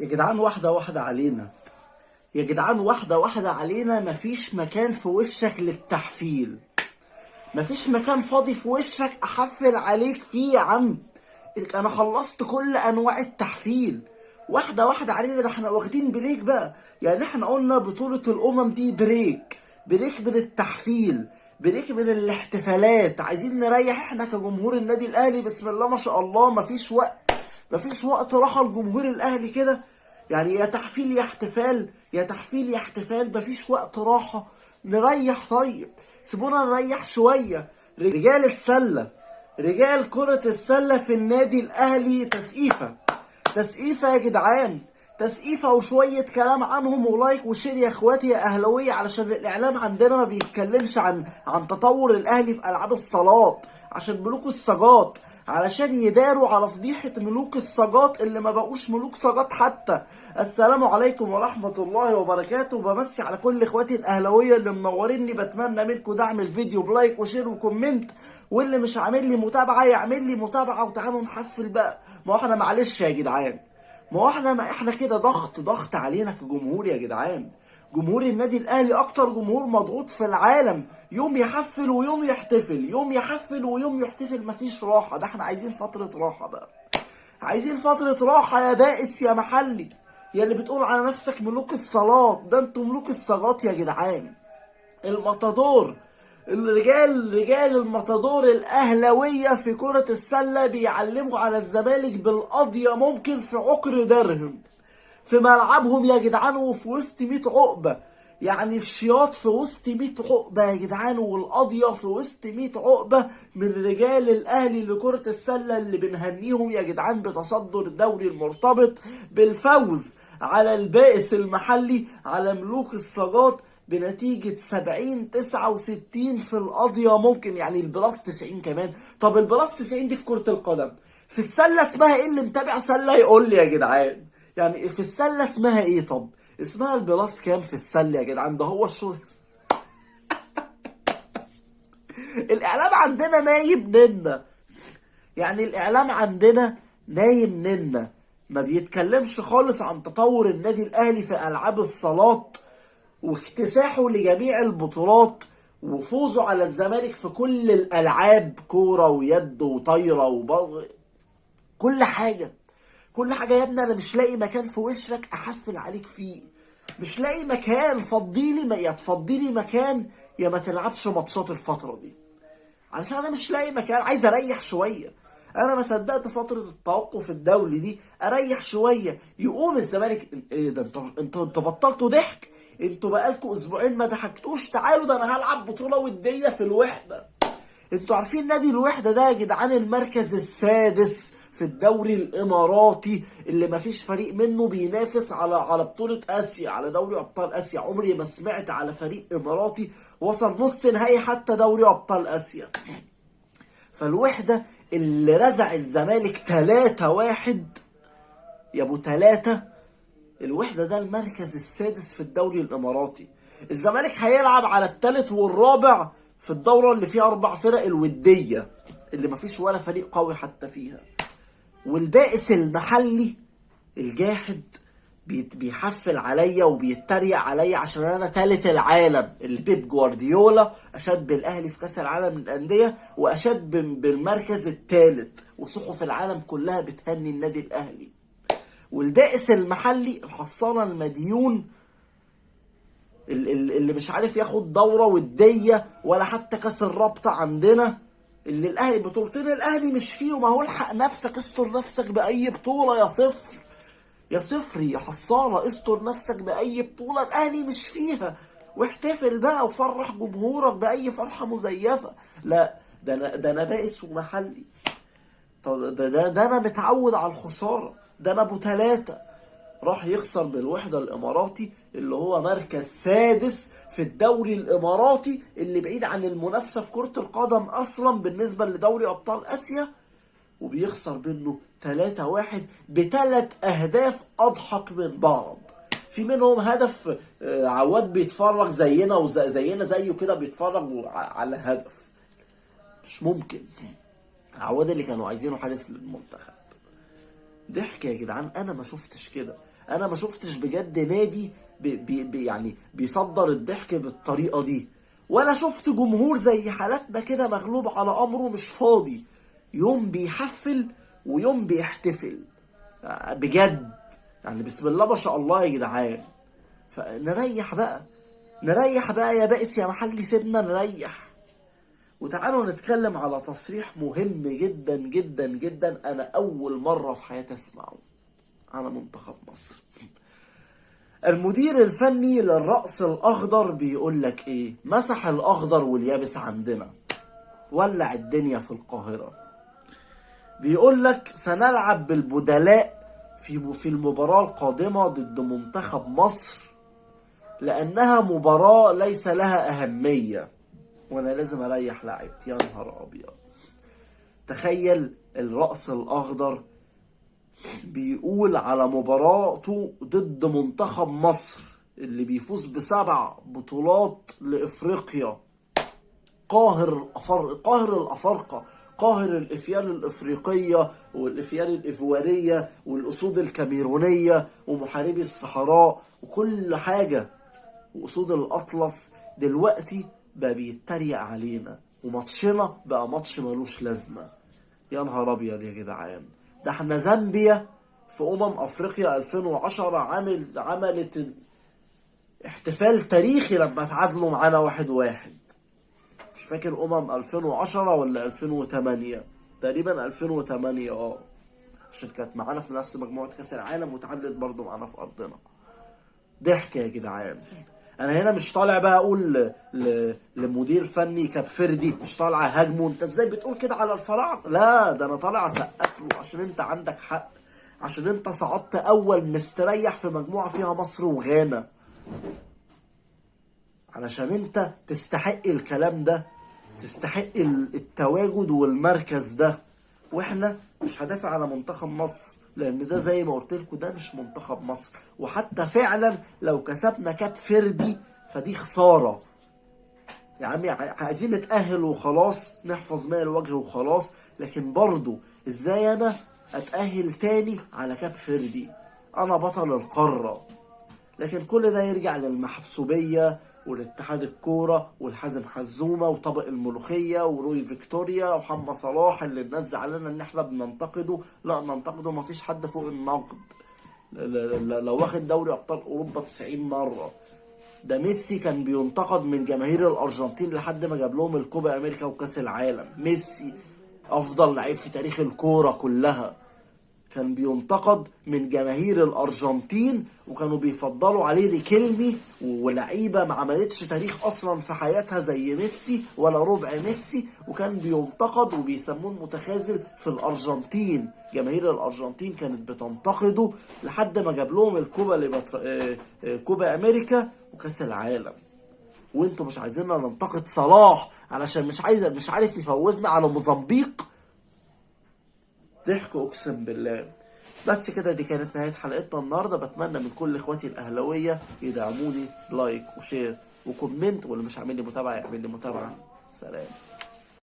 يا جدعان واحدة واحدة علينا. يا جدعان واحدة واحدة علينا. مفيش مكان في وشك للتحفيل. مفيش مكان فاضي في وشك احفل عليك فيه يا عم. انا خلصت كل انواع التحفيل. واحدة واحدة علينا. ده احنا واخدين بريك بقى. يعني احنا قلنا بطولة الامم دي بريك من التحفيل، بريك من الاحتفالات. عايزين نريح احنا كجمهور النادي الاهلي. بسم الله ما شاء الله. مفيش وقت راحة لجمهور الاهلي كده. يعني يا تحفيل يا احتفال، يا تحفيل يا احتفال. مفيش وقت راحة. نريح طيب. سيبونا نريح شوية. رجال السلة، رجال كرة السلة في النادي الاهلي تسقيفة يا جدعان. تسقيفة وشوية كلام عنهم ولايك وشير يا اخواتي يا اهلاوية، علشان الاعلام عندنا ما بيتكلمش عن تطور الاهلي في العاب الصالات، عشان ملوك الصاجات، علشان يداروا على فضيحة ملوك الصاجات اللي ما بقوش ملوك صاجات حتى. السلام عليكم ورحمة الله وبركاته. بمسي على كل اخواتي الاهلاوية اللي منوريني. بتمنى منكم دعم الفيديو بلايك وشير وكومنت، واللي مش عامل لي متابعة يعمل لي متابعة. وتعالوا نحفل بقى. ما هو احنا معلش يا جدعان، ما احنا كده ضغط علينا كجمهور يا جدعان. جمهور النادي الاهلي اكتر جمهور مضغوط في العالم. يوم يحفل ويوم يحتفل، يوم يحفل ويوم يحتفل. مفيش راحة. ده احنا عايزين فترة راحة بقى. عايزين فترة راحة يا بائس يا محلي، يا اللي بتقول على نفسك ملوك الصالات. ده انتوا ملوك الصاجات يا جدعان. المطادور، رجال المطادور الاهلاويه في كرة السلة بيعلموا على الزمالك بالقضية ممكن في عقر درهم في ملعبهم يا جدعان، وفي وسط 100 عقبة. يعني الشياط في وسط 100 عقبة يا جدعان، والقضية في وسط 100 عقبة من رجال الأهلي لكرة السلة اللي بنهنيهم يا جدعان بتصدر الدوري المرتبط بالفوز على البائس المحلي، على ملوك الصاجات، بنتيجة 70-69 في القضية. ممكن يعني البلاس 90 كمان. طب البلاس 90 دي في كرة القدم. في السلة اسمها ايه؟ اللي متابع سلة يقول لي يا جدعان. يعني في السلة اسمها ايه؟ طب اسمها البلاس كام في السلة يا جدعان؟ ده هو الشغل. الاعلام عندنا نايم ننا. يعني الاعلام عندنا نايم ننا. ما بيتكلمش خالص عن تطور النادي الاهلي في العاب الصالات، واكتساحه لجميع البطولات، وفوزه على الزمالك في كل الالعاب، كوره ويد وطايره كل حاجه. كل حاجه يا ابني. انا مش لاقي مكان في وشك احفل عليك فيه. مش لاقي مكان. يا تفضيلي مكان، يا ما تلعبش ماتشات الفتره دي، علشان انا مش لاقي مكان. عايز اريح شويه. انا ما صدقت فتره التوقف الدولي دي اريح شويه. يقوم الزمالك ايه ده؟ انتوا بطلتوا ضحك. انتوا بقالكوا اسبوعين ما ضحكتوش. تعالوا ده انا هلعب بطوله وديه في الوحده. انتوا عارفين نادي الوحدة ده يا جدعان المركز السادس في الدوري الاماراتي، اللي مفيش فريق منه بينافس على بطولة اسيا، على دوري ابطال اسيا. عمري ما سمعت على فريق اماراتي وصل نص نهائي حتى دوري ابطال اسيا. فالوحدة اللي رزع الزمالك 3-1 يا ابو 3. الوحدة ده المركز السادس في الدوري الاماراتي. الزمالك هيلعب على الثالث والرابع في الدورة اللي فيها 4 فرق الودية، اللي مفيش ولا فريق قوي حتى فيها. والبائس المحلي الجاحد بيحفل عليا وبيتريق عليا عشان انا ثالث العالم. اللي بيب جوارديولا اشاد بالاهلي في كاس العالم للانديه، واشاد بالمركز الثالث، وصحف العالم كلها بتهني النادي الاهلي. والبائس المحلي الحصانه المديون اللي مش عارف ياخد دوره وديه ولا حتى كاس الرابطه عندنا، اللي الاهلي بطولتين الاهلي مش فيه. وما هو الحق نفسك، استر نفسك باي بطوله يا صفر. يا صفري يا حصانه، استر نفسك باي بطوله الاهلي مش فيها، واحتفل بقى وفرح جمهورك باي فرحه مزيفه. لا، ده انا بائس ومحلي. طب ده انا متعود على الخساره. ده انا ابو 3 راح يخسر بالوحدة الاماراتي، اللي هو مركز سادس في الدوري الاماراتي، اللي بعيد عن المنافسة في كرة القدم اصلا بالنسبة لدوري ابطال اسيا. وبيخسر منه 3-1 ب3 اهداف اضحك من بعض. في منهم هدف عواد بيتفرج زينا وزينا زيه كده بيتفرج على هدف. مش ممكن. عواد اللي كانوا عايزينه حارس للمنتخب. ضحك يا جدعان. انا ما شفتش كده. انا ما شفتش بجد نادي يعني بيصدر الضحك بالطريقه دي، ولا شفت جمهور زي حالاتنا كده مغلوب على امره مش فاضي، يوم بيحفل ويوم بيحتفل بجد. يعني بسم الله ما شاء الله يا جدعان. فنريح بقى، نريح بقى يا بائس يا محلي، سيبنا نريح. وتعالوا نتكلم على تصريح مهم جدا جدا جدا، انا اول مرة في حياتي اسمعه على منتخب مصر. المدير الفني للرأس الاخضر بيقول لك ايه؟ مسح الاخضر واليابس عندنا، ولع الدنيا في القاهرة. بيقول لك سنلعب بالبدلاء في المباراة القادمة ضد منتخب مصر لأنها مباراة ليس لها أهمية، وأنا لازم أريح لاعبتي. يا نهار أبيض. تخيل الرأس الأخضر بيقول على مباراته ضد منتخب مصر اللي بيفوز ب7 بطولات لإفريقيا، قاهر الأفارقة، قاهر الإفيال الإفريقية والإفيال الإيفوارية والأسود الكاميرونية ومحاربي الصحراء وكل حاجة وأسود الأطلس، دلوقتي بقى بيتريق علينا وماتشنا بقى ماتش ملوش لازمة. يا نهار أبيض يا جدعان. ده احنا زامبيا في أفريقيا 2010 عملت احتفال تاريخي لما تعادلوا معانا 1-1. مش فاكر 2010 ولا 2008، تقريبا 2008 عشان كانت معانا في نفس مجموعة كأس العالم وتعادلت برضو معانا في أرضنا. ضحك يا جدعان. انا هنا مش طالع بقى اقول لمدير فني كاب فردي مش طالع هاجمه انت ازاي بتقول كده على الفراعنه، لا ده انا طالع اسقف له عشان انت عندك حق، عشان انت صعدت اول مستريح في مجموعه فيها مصر وغانا، علشان انت تستحق الكلام ده، تستحق التواجد والمركز ده. واحنا مش هدافع على منتخب مصر لان ده زي ما قلت لكم ده مش منتخب مصر، وحتى فعلا لو كسبنا كاب فردي فدي خساره. يا عمي عايزين نتأهل وخلاص، نحفظ ماء الوجه وخلاص، لكن برضو ازاي انا اتأهل تاني على كاب فردي؟ انا بطل القارة. لكن كل ده يرجع للمحسوبية والاتحاد الكورة والحازم حزومة وطبق الملوخية وروي فيكتوريا ومحمد صلاح اللي الناس زعلانة ان احنا بننتقده. لا ننتقده، مفيش حد فوق النقد. لو واخد دوري ابطال اوروبا 90 مرة. ده ميسي كان بينتقد من جماهير الارجنتين لحد ما جاب لهم الكوبا امريكا وكاس العالم. ميسي افضل لعيب في تاريخ الكورة كلها كان بينتقد من جماهير الارجنتين، وكانوا بيفضلوا عليه ريكيلمي ولعيبه ما عملتش تاريخ اصلا في حياتها زي ميسي ولا ربع ميسي، وكان بينتقد وبيسموه المتخاذل في الارجنتين. جماهير الارجنتين كانت بتنتقده لحد ما جاب لهم الكوبا كوبا امريكا وكاس العالم. وانتوا مش عايزيننا ننتقد صلاح علشان مش عارف يفوزنا على موزمبيق؟ ضحك اقسم بالله. بس كده دي كانت نهايه حلقتنا النهارده. بتمنى من كل اخواتي الاهلاويه يدعموني لايك وشير وكومنت، واللي مش عامل لي متابعه يعمل لي متابعه. سلام.